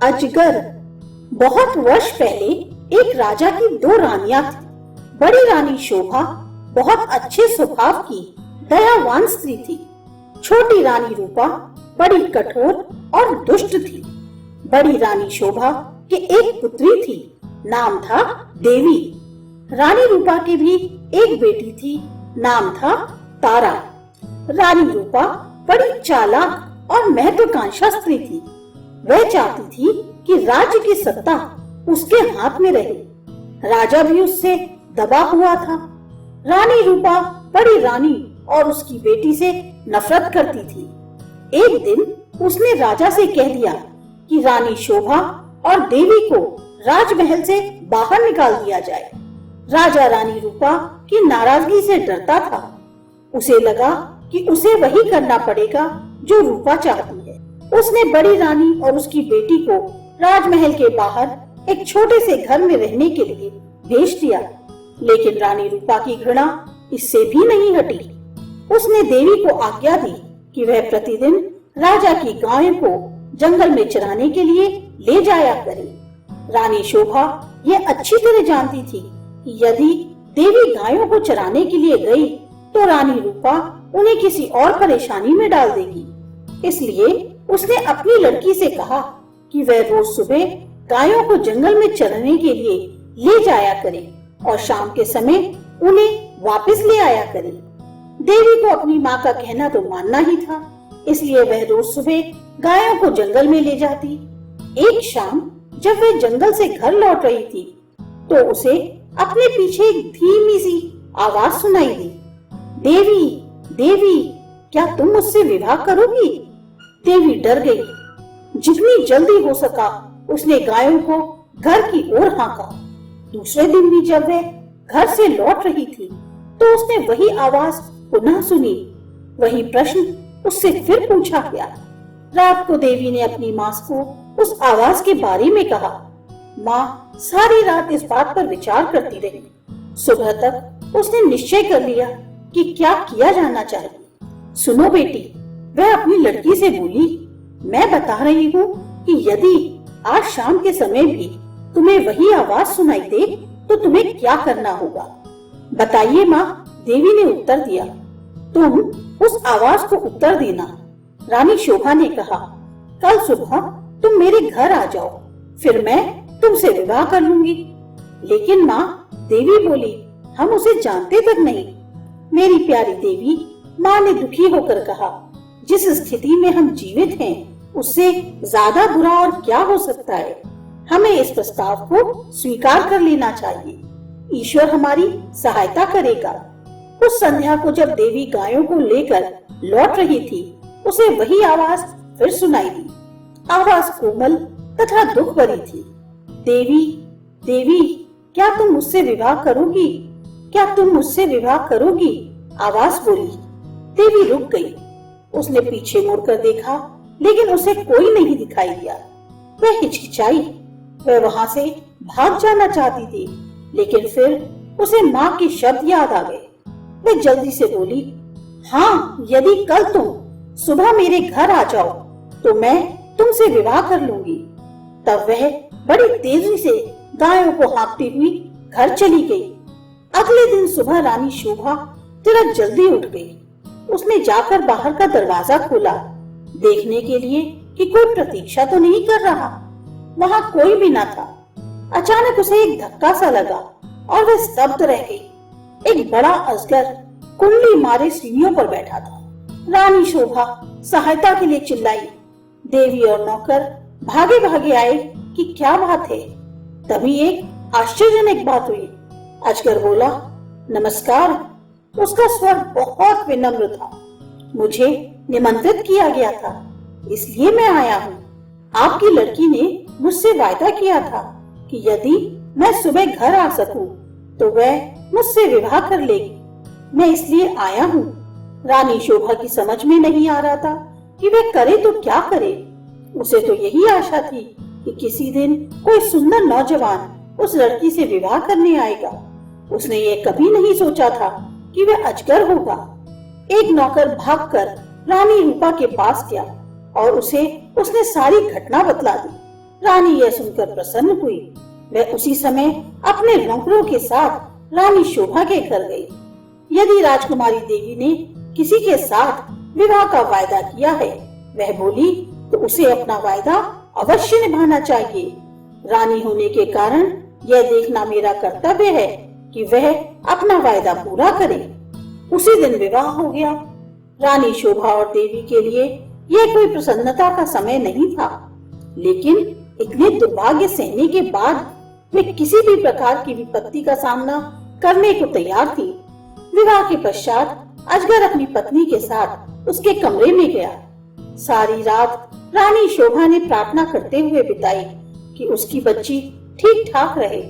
अजगर। बहुत वर्ष पहले एक राजा की दो रानियां थी। बड़ी रानी शोभा बहुत अच्छे स्वभाव की दयावान स्त्री थी। छोटी रानी रूपा बड़ी कठोर और दुष्ट थी। बड़ी रानी शोभा के एक पुत्री थी, नाम था देवी। रानी रूपा की भी एक बेटी थी, नाम था तारा। रानी रूपा बड़ी चालाक और महत्वाकांक्षा स्त्री थी। वह चाहती थी कि राज्य की सत्ता उसके हाथ में रहे। राजा भी उससे दबा हुआ था। रानी रूपा बड़ी रानी और उसकी बेटी से नफरत करती थी। एक दिन उसने राजा से कह दिया कि रानी शोभा और देवी को राजमहल से बाहर निकाल दिया जाए। राजा रानी रूपा की नाराजगी से डरता था। उसे लगा कि उसे वही करना पड़ेगा जो रूपा चाहती है। उसने बड़ी रानी और उसकी बेटी को राजमहल के बाहर एक छोटे से घर में रहने के लिए भेज दिया। लेकिन रानी रूपा की घृणा इससे भी नहीं हटी। उसने देवी को आज्ञा दी कि वह प्रतिदिन राजा की गायों को जंगल में चराने के लिए ले जाया करे। रानी शोभा यह अच्छी तरह जानती थी कि यदि देवी गायों को चराने के लिए गई तो रानी रूपा उन्हें किसी और परेशानी में डाल देगी। इसलिए उसने अपनी लड़की से कहा कि वह रोज सुबह गायों को जंगल में चरने के लिए ले जाया करे और शाम के समय उन्हें वापस ले आया करे। देवी को अपनी माँ का कहना तो मानना ही था, इसलिए वह रोज सुबह गायों को जंगल में ले जाती। एक शाम जब वह जंगल से घर लौट रही थी तो उसे अपने पीछे एक धीमी सी आवाज सुनाई दी, देवी देवी, क्या तुम मुझसे विवाह करोगी? देवी डर गई। जितनी जल्दी हो सका उसने गायों को घर की ओर हाँका। दूसरे दिन भी जब वह घर से लौट रही थी तो उसने वही आवाज पुनः सुनी। वही प्रश्न उससे फिर पूछा गया। रात को देवी ने अपनी माँ को उस आवाज के बारे में कहा। माँ सारी रात इस बात पर विचार करती रही। सुबह तक उसने निश्चय कर लिया कि क्या किया जाना चाहिए। सुनो बेटी, वह अपनी लड़की से बोली, मैं बता रही हूँ कि यदि आज शाम के समय भी तुम्हें वही आवाज सुनाई दे तो तुम्हें क्या करना होगा? बताइए माँ, देवी ने उत्तर दिया। तुम उस आवाज को उत्तर देना। रानी शोभा ने कहा, कल सुबह तुम मेरे घर आ जाओ, फिर मैं तुमसे विवाह कर लूंगी। लेकिन माँ, देवी बोली, हम उसे जानते तक नहीं। मेरी प्यारी देवी, माँ ने दुखी होकर कहा, जिस स्थिति में हम जीवित हैं उससे ज्यादा बुरा और क्या हो सकता है। हमें इस प्रस्ताव को स्वीकार कर लेना चाहिए। ईश्वर हमारी सहायता करेगा। उस संध्या को जब देवी गायों को लेकर लौट रही थी उसे वही आवाज फिर सुनाई दी। आवाज कोमल तथा दुख भरी थी। देवी देवी, क्या तुम मुझसे विवाह करोगी? क्या तुम मुझसे विवाह करोगी? आवाज बोली। देवी रुक गई। उसने पीछे मुड़कर देखा लेकिन उसे कोई नहीं दिखाई दिया। वह हिचकिचाई। वह वहां से भाग जाना चाहती थी लेकिन फिर उसे माँ के शब्द याद आ गए। वह जल्दी से बोली, हाँ, यदि कल तुम सुबह मेरे घर आ जाओ तो मैं तुमसे विवाह कर लूंगी। तब वह बड़ी तेजी से गायों को हाँकती हुई घर चली गई। अगले दिन सुबह रानी शोभा जरा जल्दी उठ गई। उसने जाकर बाहर का दरवाजा खोला, देखने के लिए कि कोई प्रतीक्षा तो नहीं कर रहा। वहां कोई भी न था। अचानक उसे एक धक्का सा लगा और वह स्तब्ध रह गई। एक बड़ा अजगर कुंडली मारे सीढ़ियों पर बैठा था। रानी शोभा सहायता के लिए चिल्लाई। देवी और नौकर भागे भागे आए कि क्या बात है। तभी एक आश्चर्यजनक बात हुई। अजगर बोला, नमस्कार। उसका स्वर बहुत विनम्र था। मुझे निमंत्रित किया गया था, इसलिए मैं आया हूँ। आपकी लड़की ने मुझसे वायदा किया था कि यदि मैं सुबह घर आ सकूं तो वह मुझसे विवाह कर लेगी। मैं इसलिए आया हूँ। रानी शोभा की समझ में नहीं आ रहा था कि वह करे तो क्या करे। उसे तो यही आशा थी कि किसी दिन कोई सुंदर नौजवान उस लड़की से विवाह करने आएगा। उसने ये कभी नहीं सोचा था कि वह अजगर होगा। एक नौकर भागकर रानी रूपा के पास गया और उसने सारी घटना बतला दी। रानी यह सुनकर प्रसन्न हुई। वह उसी समय अपने नौकरों के साथ रानी शोभा के घर गई। यदि राजकुमारी देवी ने किसी के साथ विवाह का वायदा किया है, वह बोली, तो उसे अपना वायदा अवश्य निभाना चाहिए। रानी होने के कारण यह देखना मेरा कर्तव्य है कि वह अपना वायदा पूरा करे। उसी दिन विवाह हो गया। रानी शोभा और देवी के लिए यह कोई प्रसन्नता का समय नहीं था, लेकिन इतने दुर्भाग्य सहने के बाद वे किसी भी प्रकार की विपत्ति का सामना करने को तैयार थी। विवाह के पश्चात अजगर अपनी पत्नी के साथ उसके कमरे में गया। सारी रात रानी शोभा ने प्रार्थना करते हुए बिताई कि उसकी बच्ची ठीक ठाक रहे।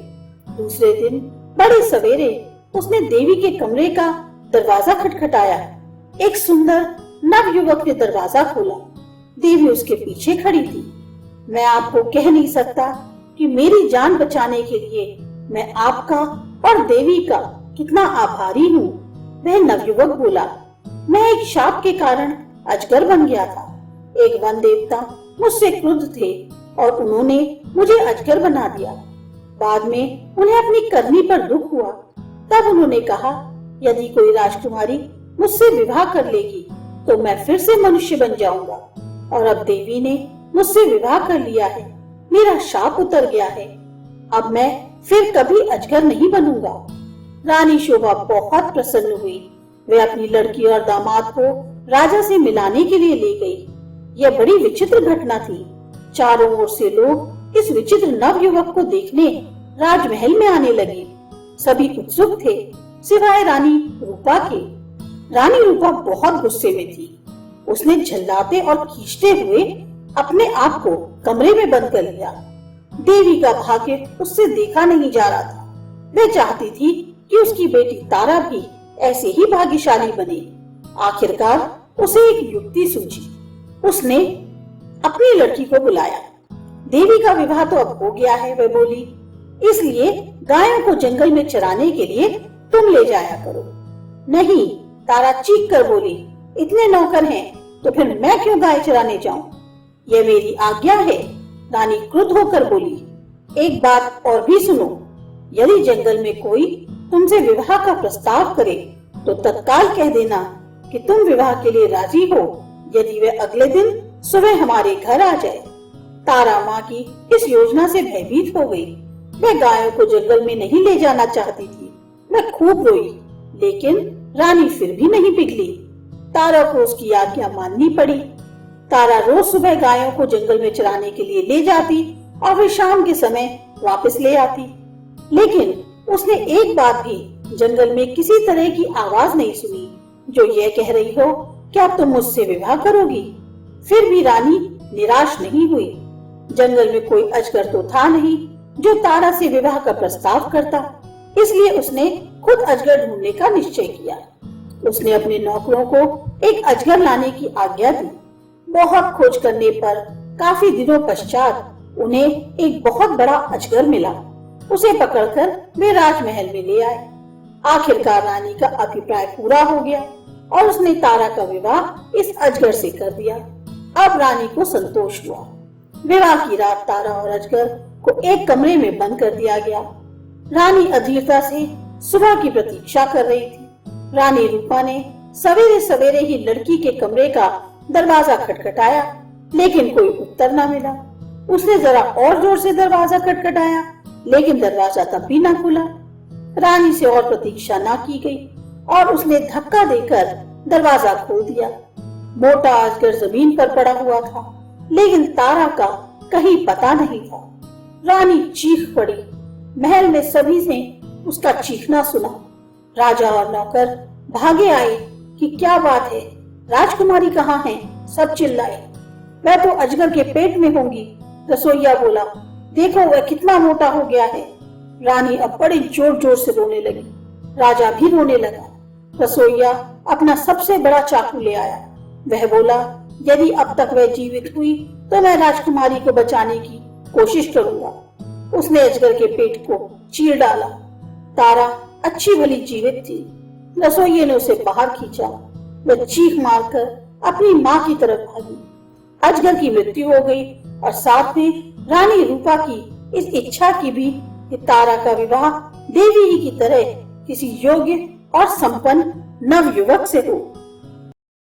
दूसरे दिन बड़े सवेरे उसने देवी के कमरे का दरवाजा खटखटाया। एक सुंदर नव युवक ने दरवाजा खोला। देवी उसके पीछे खड़ी थी। मैं आपको कह नहीं सकता कि मेरी जान बचाने के लिए मैं आपका और देवी का कितना आभारी हूँ, वह नवयुवक बोला। मैं एक शाप के कारण अजगर बन गया था। एक वन देवता मुझसे क्रुद्ध थे और उन्होंने मुझे अजगर बना दिया। बाद में उन्हें अपनी करनी पर दुख हुआ। तब उन्होंने कहा, यदि कोई राजकुमारी मुझसे विवाह कर लेगी तो मैं फिर से मनुष्य बन जाऊंगा। और अब देवी ने मुझसे विवाह कर लिया है। मेरा शाप उतर गया है। अब मैं फिर कभी अजगर नहीं बनूंगा। रानी शोभा बहुत प्रसन्न हुई। वे अपनी लड़की और दामाद को राजा से मिलाने के लिए ले गई। यह बड़ी विचित्र घटना थी। चारों ओर से लोग इस विचित्र नव युवक को देखने राजमहल में आने लगे। सभी उत्सुक थे, सिवाय रानी रूपा के। रानी रूपा बहुत गुस्से में थी। उसने झल्लाते और खींचते हुए अपने आप को कमरे में बंद कर लिया। देवी का भाग्य उससे देखा नहीं जा रहा था। वह चाहती थी कि उसकी बेटी तारा भी ऐसे ही भाग्यशाली बने। आखिरकार उसे एक युक्ति सूझी। उसने अपनी लड़की को बुलाया। देवी का विवाह तो अब हो गया है, वह बोली, इसलिए गायों को जंगल में चराने के लिए तुम ले जाया करो। नहीं, तारा चीख कर बोली, इतने नौकर हैं तो फिर मैं क्यों गाय चराने जाऊं? यह मेरी आज्ञा है। रानी क्रुद्ध होकर बोली, एक बात और भी सुनो, यदि जंगल में कोई तुमसे विवाह का प्रस्ताव करे तो तत्काल कह देना कि तुम विवाह के लिए राजी हो, यदि वह अगले दिन सुबह हमारे घर आ जाए। तारा माँ की इस योजना से भयभीत हो गई। वह गायों को जंगल में नहीं ले जाना चाहती थी। वह खूब रोई, लेकिन रानी फिर भी नहीं पिघली। तारा को उसकी आज्ञा माननी पड़ी। तारा रोज सुबह गायों को जंगल में चराने के लिए ले जाती और फिर शाम के समय वापस ले आती। लेकिन उसने एक बार भी जंगल में किसी तरह की आवाज नहीं सुनी जो यह कह रही हो, क्या तुम मुझसे विवाह करोगी? फिर भी रानी निराश नहीं हुई। जंगल में कोई अजगर तो था नहीं जो तारा से विवाह का प्रस्ताव करता, इसलिए उसने खुद अजगर ढूंढने का निश्चय किया। उसने अपने नौकरों को एक अजगर लाने की आज्ञा दी। बहुत खोज करने पर काफी दिनों पश्चात उन्हें एक बहुत बड़ा अजगर मिला। उसे पकड़कर वे राजमहल में ले आए। आखिरकार रानी का अभिप्राय पूरा हो गया और उसने तारा का विवाह इस अजगर से कर दिया। अब रानी को संतोष हुआ। विवाह की रात तारा और अजगर को एक कमरे में बंद कर दिया गया। रानी अधीरता से सुबह की प्रतीक्षा कर रही थी। रानी रूपा ने सवेरे सवेरे ही लड़की के कमरे का दरवाजा खटखटाया, लेकिन कोई उत्तर न मिला। उसने जरा और जोर से दरवाजा खटखटाया, लेकिन दरवाजा तब भी न खुला। रानी से और प्रतीक्षा न की गई और उसने धक्का देकर दरवाजा खोल दिया। मोटा अजगर जमीन पर पड़ा हुआ था, लेकिन तारा का कहीं पता नहीं था। रानी चीख पड़ी। महल में सभी ने उसका चीखना सुना। राजा और नौकर भागे आए कि क्या बात है, राजकुमारी कहाँ है? सब चिल्लाए। वह तो अजगर के पेट में होंगी। रसोइया बोला, देखो वह कितना मोटा हो गया है। रानी अब बड़े जोर जोर से रोने लगी। राजा भी रोने लगा। रसोइया अपना सबसे बड़ा चाकू ले आया। वह बोला, यदि अब तक वह जीवित हुई तो मैं राजकुमारी को बचाने की कोशिश करूंगा। उसने अजगर के पेट को चीर डाला। तारा अच्छी भली जीवित थी। रसोइये ने उसे बाहर खींचा। वह चीख मारकर अपनी माँ की तरफ भागी। अजगर की मृत्यु हो गई और साथ में रानी रूपा की इस इच्छा की भी कि तारा का विवाह देवी ही की तरह किसी योग्य और संपन्न नवयुवक से हो।